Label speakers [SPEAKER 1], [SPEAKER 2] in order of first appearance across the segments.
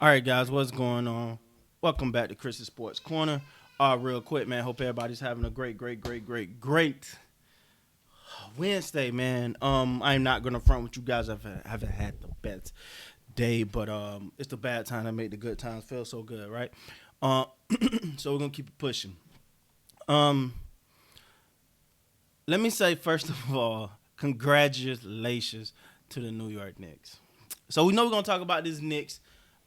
[SPEAKER 1] All right, guys, what's going on? Welcome back to Chris's Sports Corner. Real quick, man. Hope everybody's having a great Wednesday, man. I'm not gonna front with you guys. Haven't had the best day, but it's the bad time that make the good times feel so good, right? Uh, so we're gonna keep it pushing. Um, Let me say first of all, congratulations to the New York Knicks. So we know we're gonna talk about this Knicks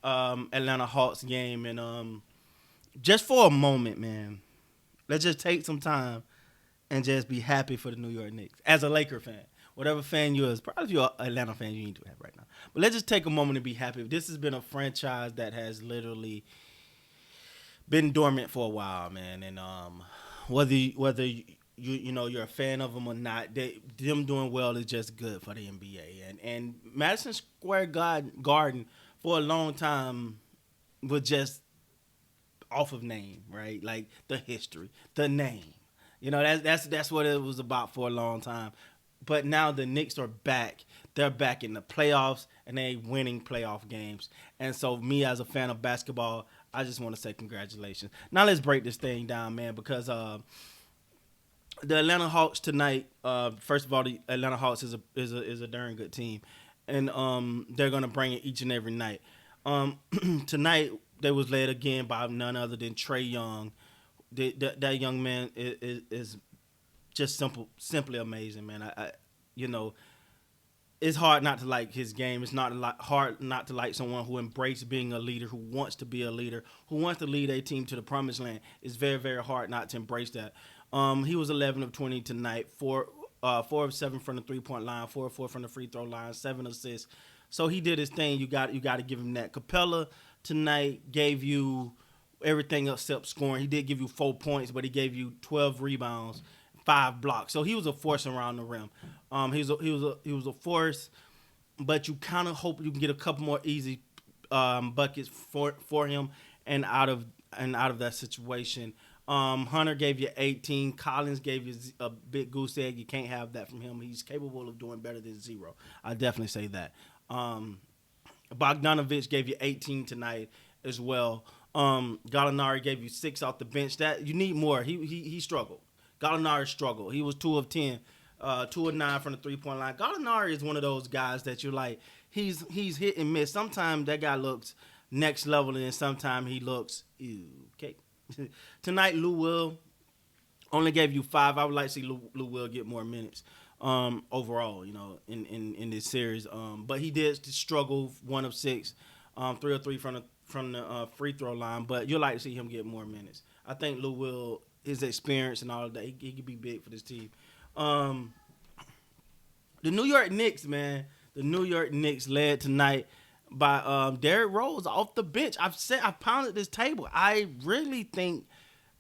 [SPEAKER 1] Atlanta Hawks game, and just for a moment, man, let's just take some time and just be happy for the New York Knicks as a Laker fan. Whatever fan you is, probably if you're an Atlanta fan, you need to have right now. But let's just take a moment to be happy. This has been a franchise that has literally been dormant for a while, man. And whether you're a fan of them or not, them doing well is just good for the NBA. And Madison Square Garden for a long time was just off of name, right? Like the history, the name. That's what it was about for a long time. But now the Knicks are back. They're back in the playoffs and they winning playoff games. And so me as a fan of basketball, I just want to say congratulations. Now let's break this thing down, man, because the Atlanta Hawks tonight. First of all, the Atlanta Hawks is a darn good team, and they're gonna bring it each and every night. Tonight they was led again by none other than Trey Young. That young man is just simply amazing, man. You know, it's hard not to like his game. It's not hard not to like someone who embraces being a leader, who wants to be a leader, who wants to lead a team to the promised land. It's very, very hard not to embrace that. He was 11 of 20 tonight, 4 of 7 from the 3-point line, 4 of 4 from the free throw line, 7 assists. So he did his thing. You got to give him that. Capella tonight gave you everything except scoring. He did give you 4 points, but he gave you 12 rebounds, 5 blocks. So he was a force around the rim. He was a force, but you kind of hope you can get a couple more easy buckets for him and out of that situation. Hunter gave you 18. Collins gave you a big goose egg. You can't have that from him. He's capable of doing better than 0. I definitely say that. Bogdanovich gave you 18 tonight as well. Gallinari gave you 6 off the bench. That you need more. He struggled. Gallinari struggled. He was 2 of 10, 2 of 9 from the 3-point line. Gallinari is one of those guys that you're like, he's hit and miss. Sometimes that guy looks next level, and sometimes he looks okay. Tonight, Lou Will only gave you 5. I would like to see Lou Will get more minutes overall, in this series. But he did struggle, 1 of 6, 3 of 3 from the free throw line. But you'll like to see him get more minutes. I think Lou Will, his experience and all of that, he could be big for this team. The New York Knicks, man. The New York Knicks led tonight by Derrick Rose off the bench. I've pounded this table. I really think,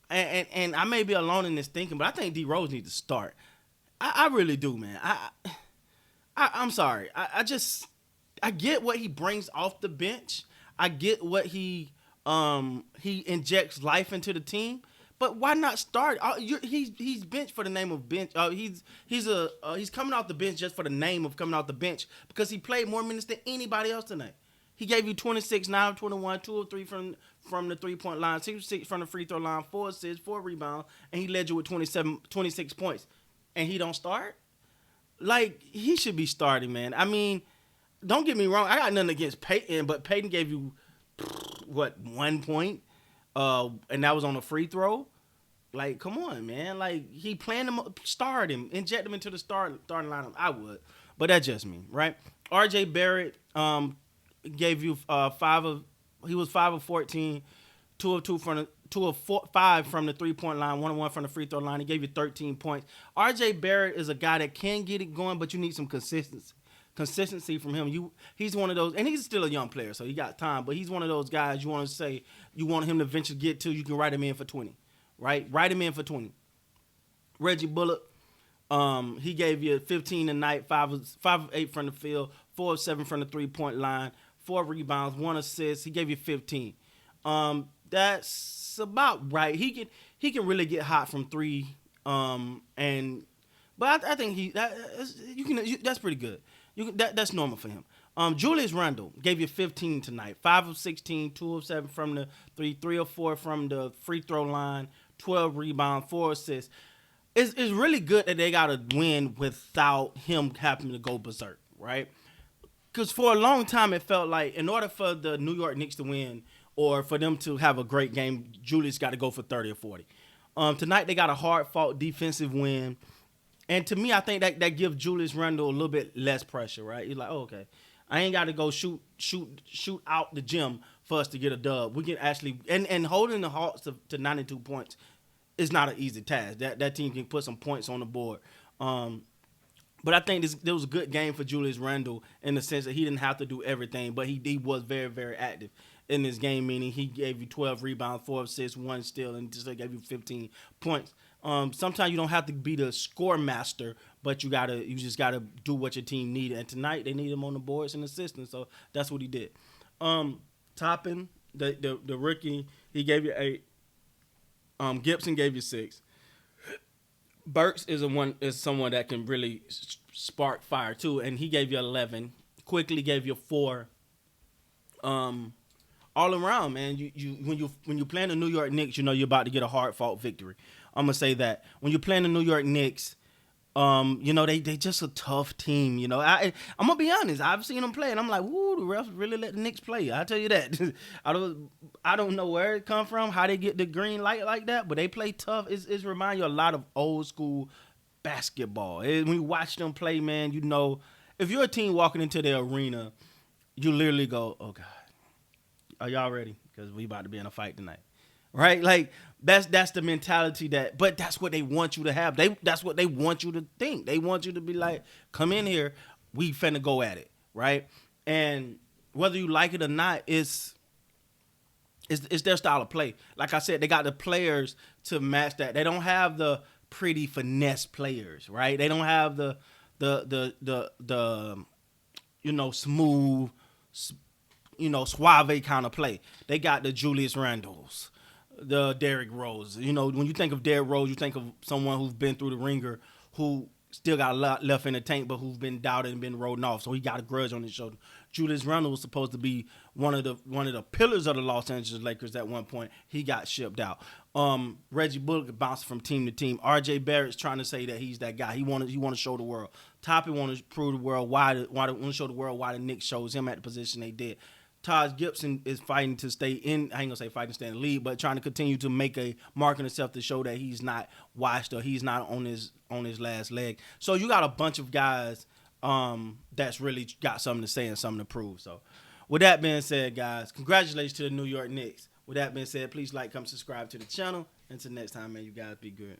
[SPEAKER 1] and I may be alone in this thinking, but I think D Rose needs to start. I really do, man. I'm sorry. I get what he brings off the bench. I get what he injects life into the team. But why not start? He's benched for the name of bench. He's coming off the bench just for the name of coming off the bench because he played more minutes than anybody else tonight. He gave you 26, 9 of 21, 2 of 3 from the 3-point line, 6 of 6 from the free throw line, 4 assists, 4 rebounds, and he led you with 26 points. And he don't start? Like, he should be starting, man. I mean, don't get me wrong. I got nothing against Peyton, but Peyton gave you, 1 point? And that was on a free throw. Like, come on, man. Like, he planned him, start him, inject him into the starting lineup. I would, but that's just me, right? R.J. Barrett gave you 5 of 14, 2 of 2 from the 5 from the 3-point line, 1 of 1 from the free throw line. He gave you 13 points. R.J. Barrett is a guy that can get it going, but you need some consistency from him. He's one of those, and he's still a young player, so he got time. But he's one of those guys you want to say you want him to eventually get to. You can write him in for 20, right? Write him in for 20. Reggie Bullock, he gave you 15 tonight, 5 of 8 from the field, 4 of 7 from the 3-point line, 4 rebounds, 1 assist. He gave you 15. That's about right. He can really get hot from 3. But I think that's pretty good. That's normal for him. Julius Randle gave you 15 tonight. 5 of 16, 2 of 7 from the three, 3 of 4 from the free throw line, 12 rebounds, 4 assists. It's really good that they got to win without him having to go berserk, right? Because for a long time it felt like in order for the New York Knicks to win or for them to have a great game, Julius got to go for 30 or 40. Tonight they got a hard-fought defensive win. And to me, I think that gives Julius Randle a little bit less pressure, right? He's like, oh, okay, I ain't got to go shoot out the gym for us to get a dub. We can actually and holding the Hawks to 92 points is not an easy task. That team can put some points on the board. But I think this was a good game for Julius Randle in the sense that he didn't have to do everything, but he was very, very active in this game, meaning he gave you 12 rebounds, 4 assists, 1 steal, and just gave you 15 points. Sometimes you don't have to be the score master, but you just gotta do what your team needed. And tonight they need him on the boards and assisting, so that's what he did. Toppin, the rookie, he gave you 8. Gibson gave you 6. Burks is someone that can really spark fire too, and he gave you 11. Quickly gave you 4. All around, man. When you play the New York Knicks, you know you're about to get a hard fought victory. I'm gonna say that when you're playing the New York Knicks, you know they just a tough team. You know, I'm gonna be honest. I've seen them play, and I'm like, woo, the refs really let the Knicks play. I tell you that. I don't know where it come from, how they get the green light like that, but they play tough. It's remind you a lot of old school basketball. When you watch them play, man, you know if you're a team walking into the arena, you literally go, oh God, are y'all ready? Because we about to be in a fight tonight. Right? Like that's the mentality but that's what they want you to have. That's what they want you to think. They want you to be like, come in here, we finna go at it, right? And whether you like it or not, it's their style of play. Like I said, they got the players to match that. They don't have the pretty finesse players, right? They don't have the smooth, suave kind of play. They got the Julius Randles, the Derrick Rose. You know, when you think of Derrick Rose, you think of someone who's been through the ringer, who still got a lot left in the tank, but who's been doubted and been rolling off. So he got a grudge on his shoulder. Julius Randle was supposed to be one of the pillars of the Los Angeles Lakers at one point. He got shipped out. Reggie Bullock bounced from team to team. R.J. Barrett's trying to say that he's that guy. He want to show the world. Toppin want to prove the world why the Knicks chose him at the position they did. Taj Gibson is fighting to stay in. I ain't gonna say fighting to stay in the league, but trying to continue to make a mark on himself to show that he's not washed or he's not on his last leg. So you got a bunch of guys that's really got something to say and something to prove. So with that being said, guys, congratulations to the New York Knicks. With that being said, please like, comment, subscribe to the channel. Until next time, man, you guys be good.